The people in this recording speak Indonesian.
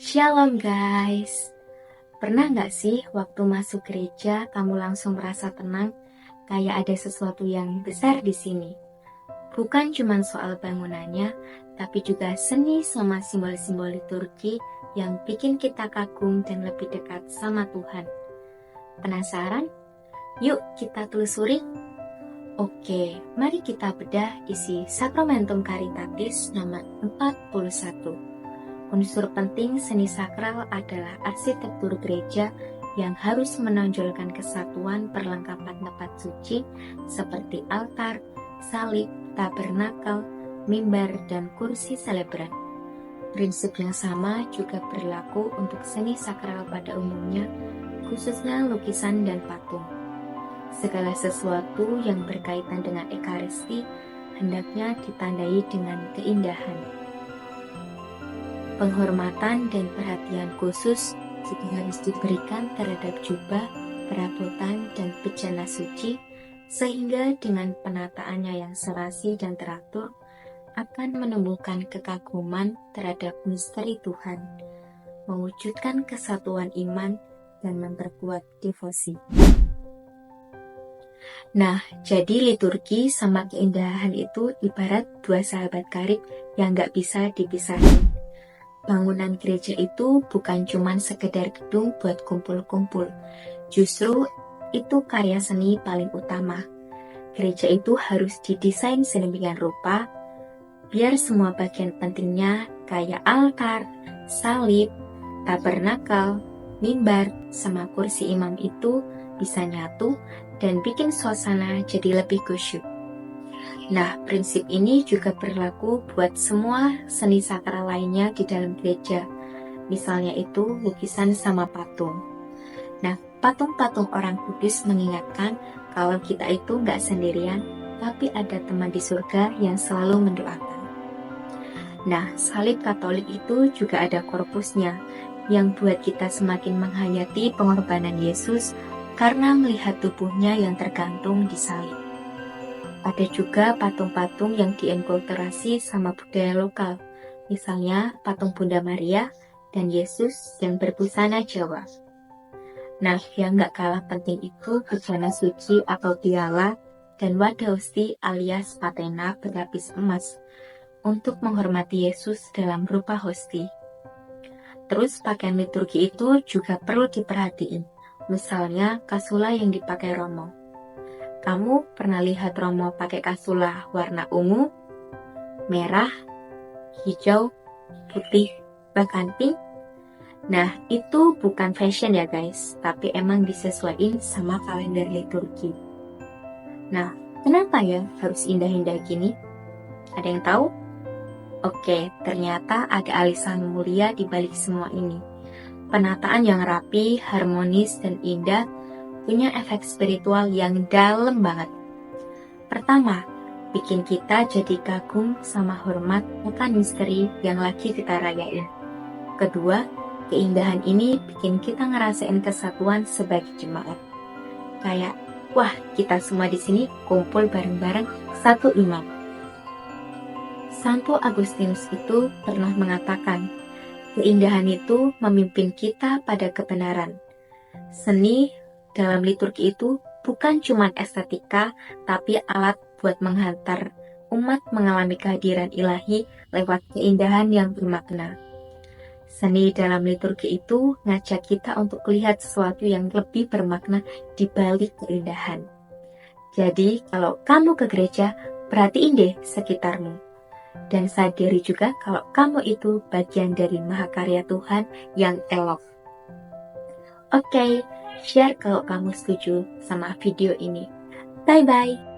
Shalom guys. Pernah nggak sih waktu masuk gereja kamu langsung merasa tenang, kayak ada sesuatu yang besar di sini? Bukan cuma soal bangunannya, tapi juga seni sama simbol-simbol liturgi yang bikin kita kagum dan lebih dekat sama Tuhan. Penasaran? Yuk kita telusuri. Oke, mari kita bedah isi Sacramentum Caritatis nomor 41. Unsur penting seni sakral adalah arsitektur gereja yang harus menonjolkan kesatuan perlengkapan tempat suci seperti altar, salib, tabernakel, mimbar, dan kursi selebran. Prinsip yang sama juga berlaku untuk seni sakral pada umumnya, khususnya lukisan dan patung. Segala sesuatu yang berkaitan dengan Ekaristi hendaknya ditandai dengan keindahan. Penghormatan dan perhatian khusus juga harus diberikan terhadap jubah, perabotan, dan bejana suci, sehingga dengan penataannya yang serasi dan teratur akan menumbuhkan kekaguman terhadap misteri Tuhan, mewujudkan kesatuan iman, dan memperkuat devosi. Nah, jadi liturgi sama keindahan itu ibarat dua sahabat karib yang gak bisa dipisahin. Bangunan gereja itu bukan cuma sekedar gedung buat kumpul-kumpul. Justru itu karya seni paling utama. Gereja itu harus didesain sedemikian rupa biar semua bagian pentingnya kayak altar, salib, tabernakel, mimbar, sama kursi imam itu bisa nyatu dan bikin suasana jadi lebih khusyuk. Nah, prinsip ini juga berlaku buat semua seni sakral lainnya di dalam gereja. Misalnya itu lukisan sama patung. Nah, patung-patung orang kudus mengingatkan kalau kita itu nggak sendirian, tapi ada teman di surga yang selalu mendoakan. Nah, salib Katolik itu juga ada korpusnya, yang buat kita semakin menghayati pengorbanan Yesus karena melihat tubuhnya yang tergantung di salib. Ada juga patung-patung yang diinkulturasi sama budaya lokal, misalnya patung Bunda Maria dan Yesus yang berbusana Jawa. Nah, yang gak kalah penting itu bejana suci atau tiala dan wadah hosti alias patena berlapis emas untuk menghormati Yesus dalam rupa hosti. Terus pakaian liturgi itu juga perlu diperhatiin, misalnya kasula yang dipakai Romo. Kamu pernah lihat Romo pakai kasula warna ungu, merah, hijau, putih, bahkan pink? Nah, itu bukan fashion ya guys, tapi emang disesuaikan sama kalender liturgi. Nah, kenapa ya harus indah-indah gini? Ada yang tahu? Oke, ternyata ada alisan mulia di balik semua ini. Penataan yang rapi, harmonis, dan indah punya efek spiritual yang dalam banget. Pertama, bikin kita jadi kagum sama hormat akan misteri yang lagi kita rayain. Kedua, keindahan ini bikin kita ngerasain kesatuan sebagai jemaat. Kayak, wah, kita semua di sini kumpul bareng-bareng satu imam. Santo Agustinus itu pernah mengatakan, keindahan itu memimpin kita pada kebenaran. Seni dalam liturgi itu bukan cuma estetika, tapi alat buat menghantar umat mengalami kehadiran ilahi lewat keindahan yang bermakna. Seni dalam liturgi itu ngajak kita untuk lihat sesuatu yang lebih bermakna di balik keindahan. Jadi, kalau kamu ke gereja, perhatiin deh sekitarmu. Dan sadari juga kalau kamu itu bagian dari mahakarya Tuhan yang elok. Oke, share kalau kamu setuju sama video ini. Bye-bye.